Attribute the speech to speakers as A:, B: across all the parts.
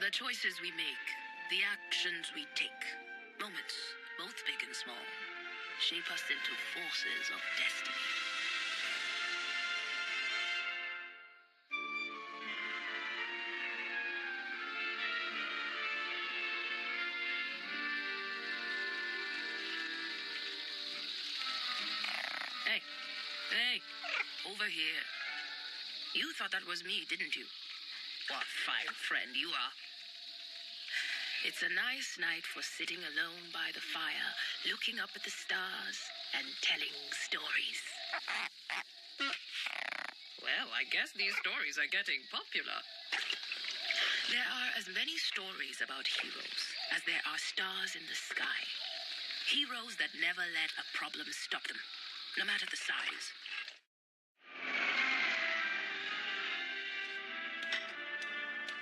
A: The choices we make, the actions we take, moments, both big and small, shape us into forces of destiny. Hey, over here. You thought that was me, didn't you? What a fine friend you are. It's a nice night for sitting alone by the fire, looking up at the stars and telling stories. Well, I guess these stories are getting popular. There are as many stories about heroes as there are stars in the sky. Heroes that never let a problem stop them, no matter the size.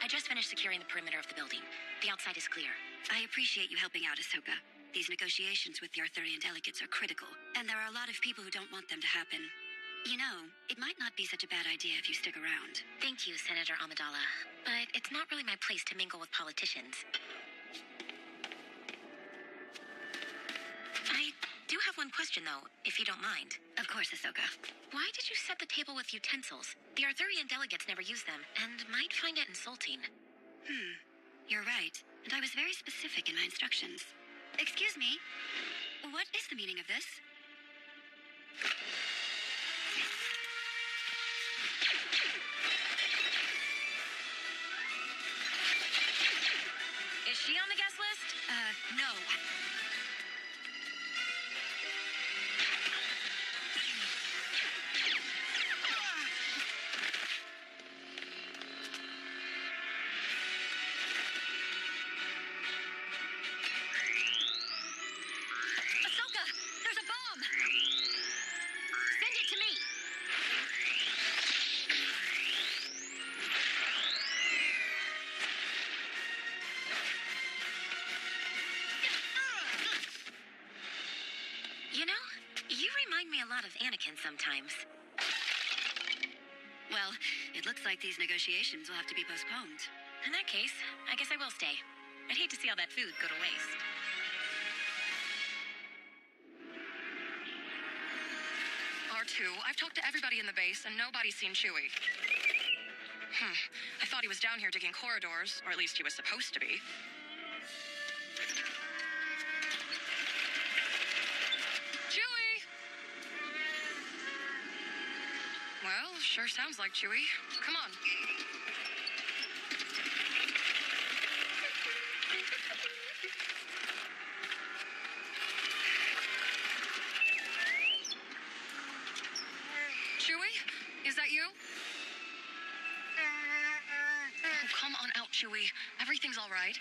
B: I just finished securing the perimeter of the building. The outside is clear.
C: I appreciate you helping out, Ahsoka. These negotiations with the Arthurian delegates are critical, and there are a lot of people who don't want them to happen. You know, it might not be such a bad idea if you stick around.
B: Thank you, Senator Amidala. But it's not really my place to mingle with politicians. I do have one question, though, if you don't mind.
C: Of course, Ahsoka.
B: Why did you set the table with utensils? The Arthurian delegates never use them, and might find it insulting.
C: You're right, and I was very specific in my instructions. Excuse me, what is the meaning of this?
B: Is she on the guest list?
C: No.
B: Ahsoka! There's a bomb! Send it to me! You know, you remind me a lot of Anakin sometimes.
C: Well, it looks like these negotiations will have to be postponed.
B: In that case, I guess I will stay. I'd hate to see all that food go to waste.
D: R2, I've talked to everybody in the base, and nobody's seen Chewie. I thought he was down here digging corridors, or at least he was supposed to be. Chewie! Well, sure sounds like Chewie. Come on. Chewie? Is that you? Oh, come on out, Chewie. Everything's all right.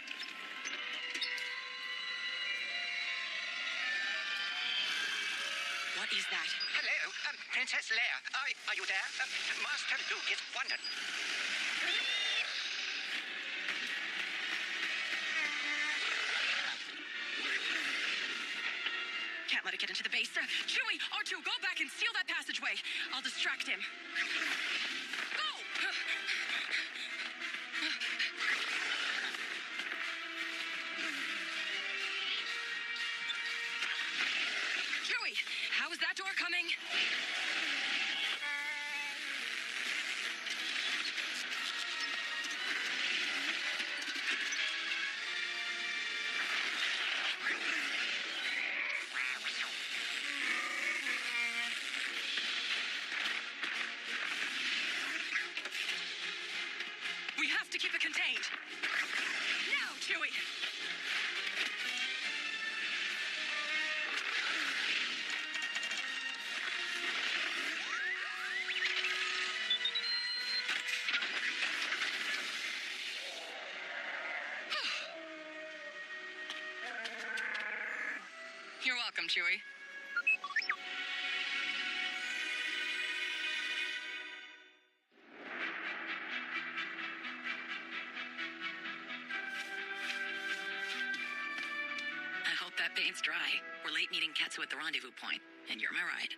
D: What is that?
E: Hello, Princess Leia. Are you there? Master Luke is wondering.
D: Can't let it get into the base. Chewie, R2, go back and seal that passageway. I'll distract him. Go! Chewie, how is that door coming? We have to keep it contained. Now, Chewie! You're welcome, Chewie.
A: I hope that paint's dry. We're late meeting Ketsu at the rendezvous point, and you're my ride.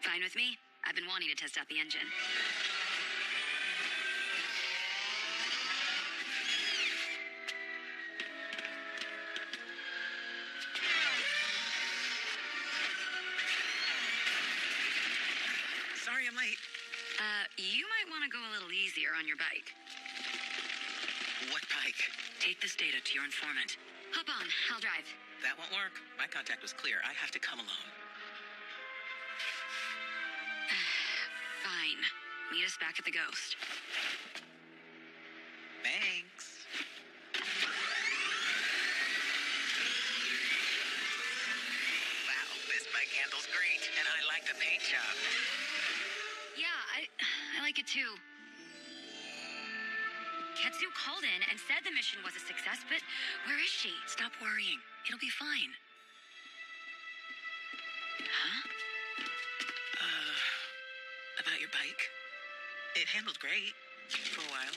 C: Fine with me. I've been wanting to test out the engine.
F: I'm late.
C: You might want to go a little easier on your bike.
F: What bike?
C: Take this data to your informant. Hop on, I'll drive.
F: That won't work. My contact was clear. I have to come alone.
C: Fine. Meet us back at the Ghost.
F: Thanks. Wow, this bike handles great, and I like the paint job.
C: Yeah, I like it too. Ketsu called in and said the mission was a success, but where is she?
F: Stop worrying. It'll be fine.
C: Huh?
F: About your bike. It handled great for a while.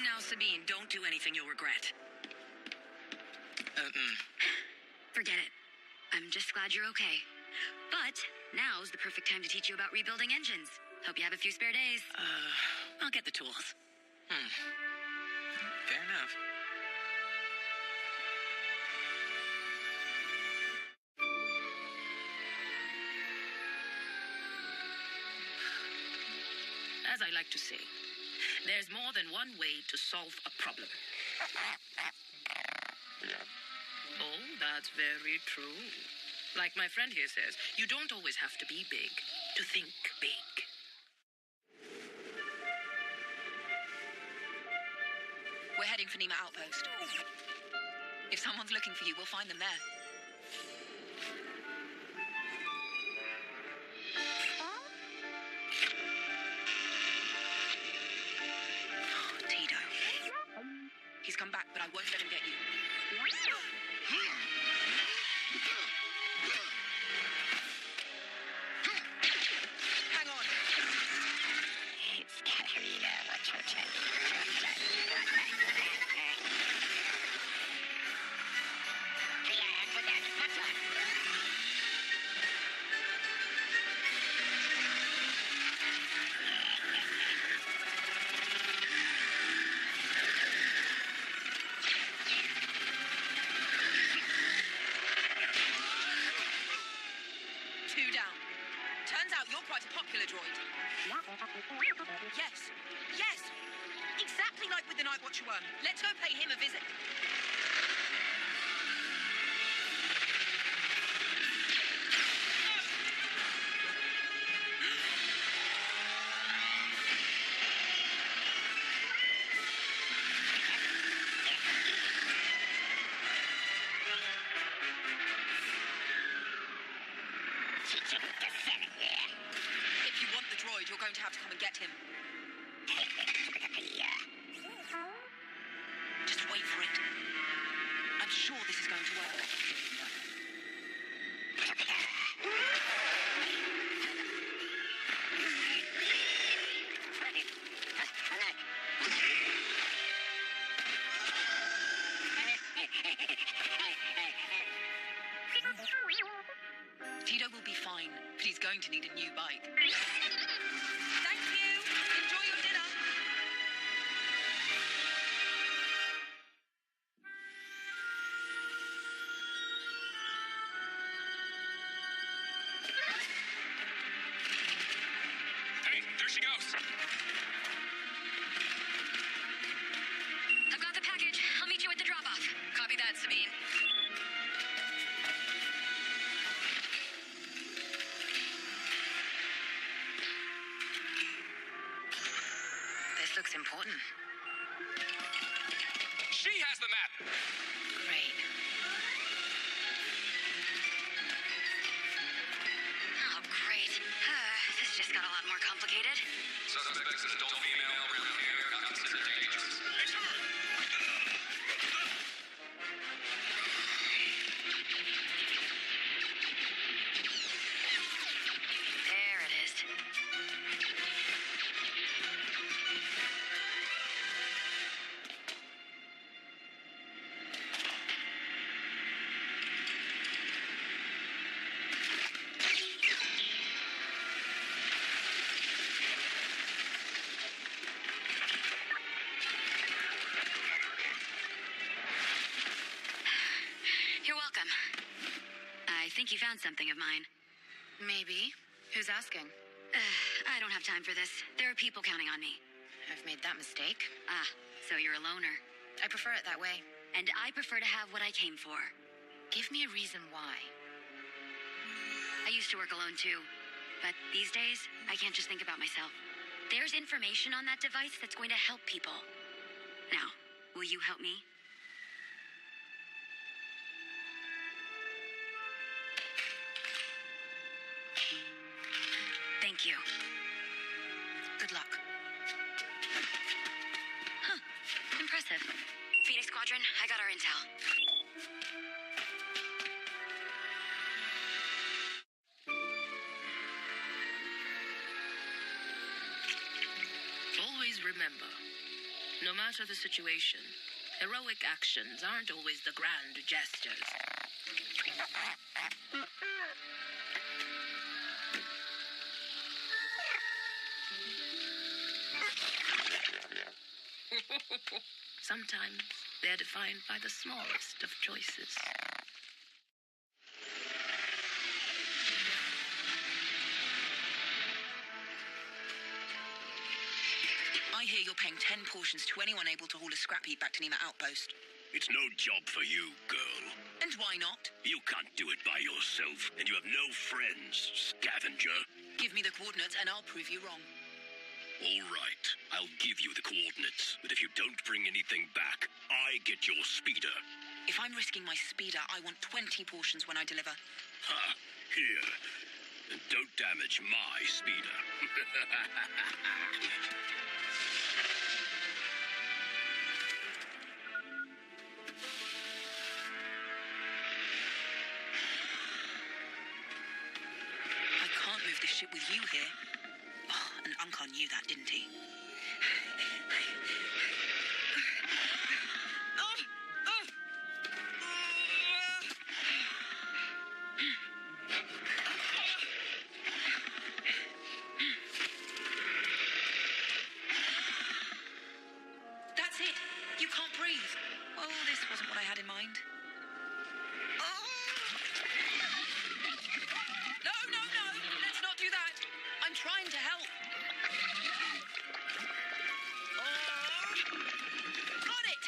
C: Now, Sabine, don't do anything you'll regret. Forget it. I'm just glad you're okay. But now's the perfect time to teach you about rebuilding engines. Hope you have a few spare days.
F: I'll get the tools. Fair enough.
A: As I like to say, there's more than one way to solve a problem. Oh, that's very true. Like my friend here says, you don't always have to be big to think big.
D: We're heading for Nima Outpost. If someone's looking for you, we'll find them there.
C: Tito.
D: He's come back, but I won't let him get you. Hang on.
E: It's Katerina, what you're telling me.
D: Two down. Turns out you're quite a popular droid. Yes. Yes. Exactly like with the Night Watcher worm. Let's go pay him a visit. If you want the droid, you're going to have to come and get him. Just wait for it. I'm sure this is going to work. Tito will be fine, but he's going to need a new bike. Thank you. Enjoy your dinner.
G: Hey, there she goes.
C: I've got the package. I'll meet you at the drop-off. Copy that, Sabine. This looks important.
G: She has the map.
C: Great. Oh, great. This just got a lot more complicated.
G: Suspect is an adult female around here, not considered dangerous. Hey, sir.
C: There it is. You're welcome. I think you found something of mine. Maybe.
B: Who's asking?
C: I don't have time for this. There are people counting on me.
B: I've made that mistake.
C: Ah, so you're a loner.
B: I prefer it that way.
C: And I prefer to have what I came for.
B: Give me a reason why.
C: I used to work alone too. But these days, I can't just think about myself. There's information on that device that's going to help people. Now, will you help me? Thank you.
B: Good luck.
C: Huh. Impressive. Phoenix Squadron, I got our intel.
A: Always remember, no matter the situation, heroic actions aren't always the grand gestures. Sometimes they're defined by the smallest of choices.
D: I hear you're paying 10 portions to anyone able to haul a scrap heap back to Nema Outpost.
H: It's no job for you, girl.
D: And why not?
H: You can't do it by yourself, and you have no friends, scavenger.
D: Give me the coordinates and I'll prove you wrong.
H: All right, I'll give you the coordinates, but if you don't bring anything back, I get your speeder.
D: If I'm risking my speeder, I want 20 portions when I deliver.
H: Ha, here. And don't damage my speeder.
D: I can't move this ship with you here. Oh, and Unkar knew that, didn't he? That's it. You can't breathe. Well, this wasn't what I had in mind. No, no, no! Let's not do that! I'm trying to help! Got it!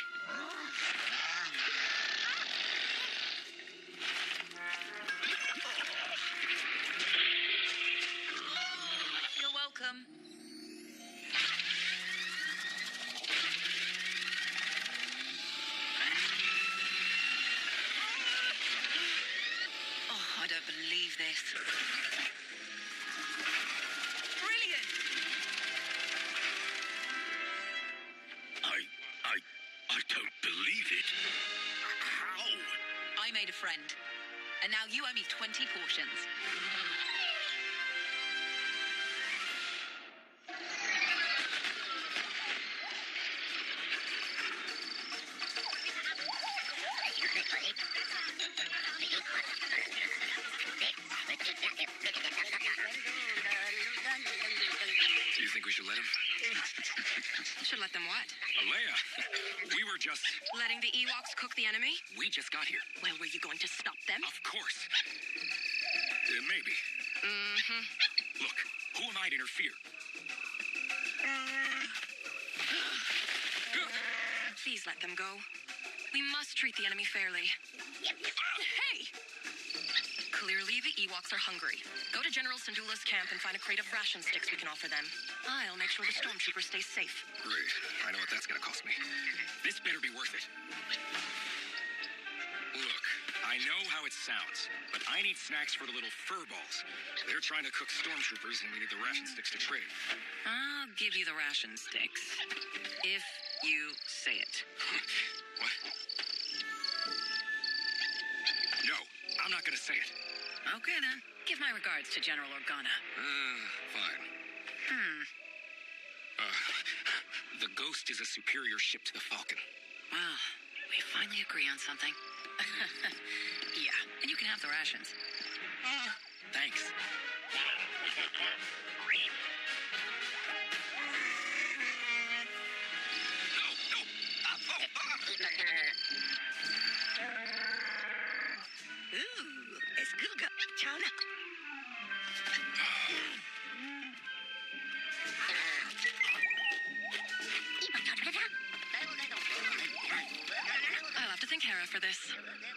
D: You're welcome. Oh, I don't believe this. Brilliant!
H: I don't believe it. How?
D: I made a friend. And now you owe me 20 portions.
G: Do you think we should let him?
B: Should let them what?
G: Leia, we were just...
B: Letting the Ewoks cook the enemy?
G: We just got here.
B: Well, were you going to stop them?
G: Of course. Maybe.
B: Mm-hmm.
G: Look, who am I to interfere?
B: Please let them go. We must treat the enemy fairly. Hey! Clearly, the Ewoks are hungry. Go to General Syndulla's camp and find a crate of ration sticks we can offer them. I'll make sure the stormtrooper stays safe.
G: Great. I know what that's gonna cost me. This better be worth it. Look, I know how it sounds, but I need snacks for the little furballs. They're trying to cook stormtroopers, and we need the ration sticks to trade.
A: I'll give you the ration sticks. If you say it.
G: What? No, I'm not gonna say it.
A: Okay, then. Give my regards to General Organa.
G: Fine. The Ghost is a superior ship to the Falcon.
A: Well, we finally agree on something. Yeah, and you can have the rations.
G: Thanks.
F: Ooh, it's Guga. Chana.
B: I'll have to thank Hera for this.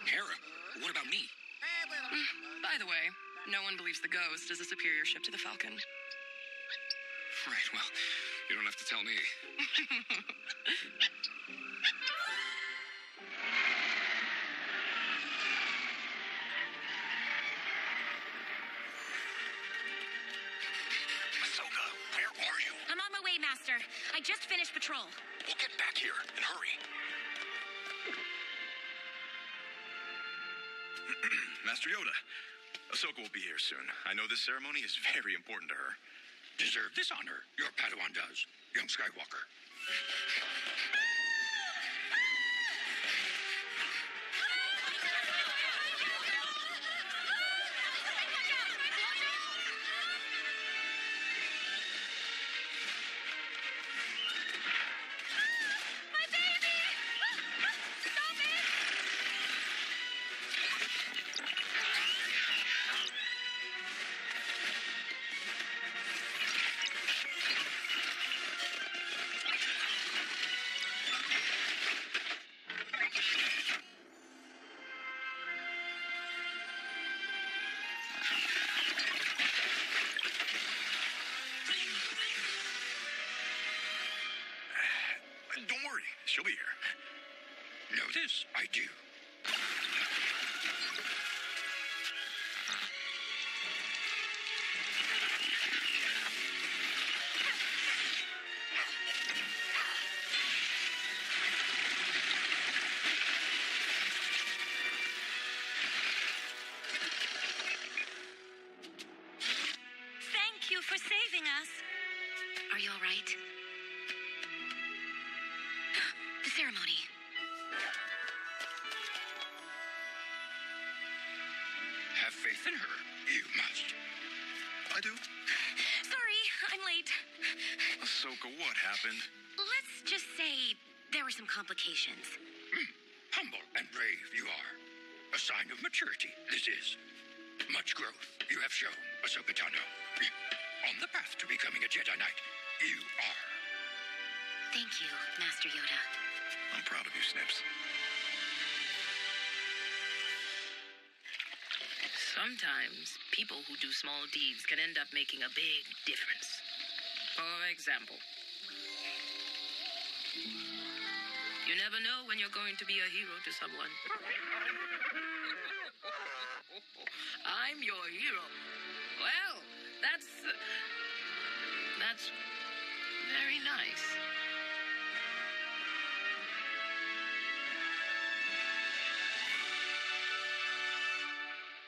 G: Hera, what about me?
B: By the way, no one believes the Ghost is a superior ship to the Falcon.
G: Right, well, you don't have to tell me.
H: Ahsoka, where are you?
I: I'm on my way, Master. I just finished patrol.
H: We'll get back here and hurry.
J: Master Yoda, Ahsoka will be here soon. I know this ceremony is very important to her.
H: Deserve this honor. Your Padawan does, young Skywalker.
I: My baby! Stop it!
J: Don't worry, she'll be here.
H: Know this? I do.
I: Thank you for saving us.
C: Are you all right? The ceremony.
H: Have faith in her. You must.
J: I do.
I: Sorry, I'm late.
J: Ahsoka, what happened?
I: Let's just say there were some complications.
H: Humble and brave you are. A sign of maturity, this is. Much growth you have shown, Ahsoka Tano. On the path to becoming a Jedi Knight, you are.
I: Thank you, Master Yoda.
J: I'm proud of you, Snips.
A: Sometimes people who do small deeds can end up making a big difference. For example, you never know when you're going to be a hero to someone. I'm your hero. Well, that's